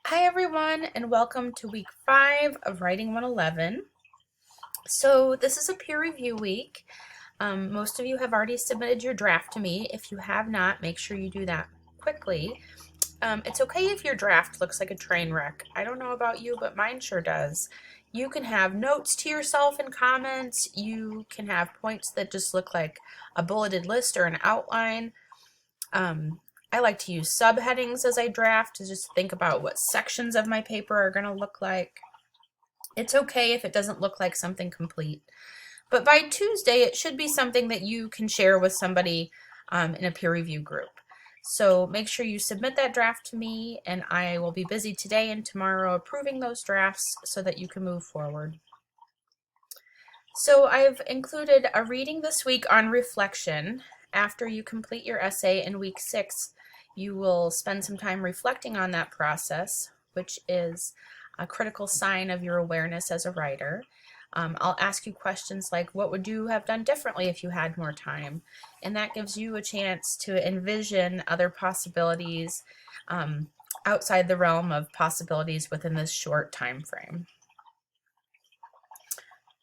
Hi everyone, and welcome to week 5 of Writing 111. So this is a peer review week. Most of you have already submitted your draft to me. If you have not, make sure you do that quickly. It's okay if your draft looks like a train wreck. I don't know about you, but mine sure does. You can have notes to yourself and comments. You can have points that just look like a bulleted list or an outline. I like to use subheadings as I draft to just think about what sections of my paper are going to look like. It's okay if it doesn't look like something complete, but by Tuesday it should be something that you can share with somebody in a peer review group. So make sure you submit that draft to me, and I will be busy today and tomorrow approving those drafts so that you can move forward. So I've included a reading this week on reflection. After you complete your essay in week 6, you will spend some time reflecting on that process, which is a critical sign of your awareness as a writer. I'll ask you questions like, what would you have done differently if you had more time? And that gives you a chance to envision other possibilities outside the realm of possibilities within this short time frame.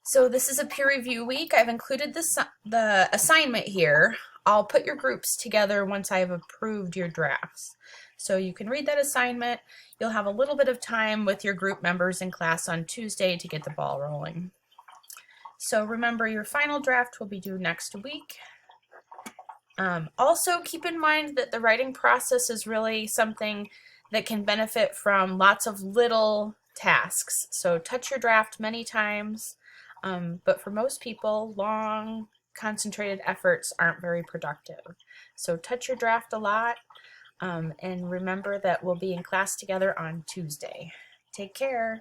So this is a peer review week. I've included the assignment here. I'll put your groups together once I've approved your drafts. So you can read that assignment. You'll have a little bit of time with your group members in class on Tuesday to get the ball rolling. So remember, your final draft will be due next week. Also keep in mind that the writing process is really something that can benefit from lots of little tasks. So touch your draft many times. But for most people, long, concentrated efforts aren't very productive. So touch your draft a lot, and remember that we'll be in class together on Tuesday. Take care.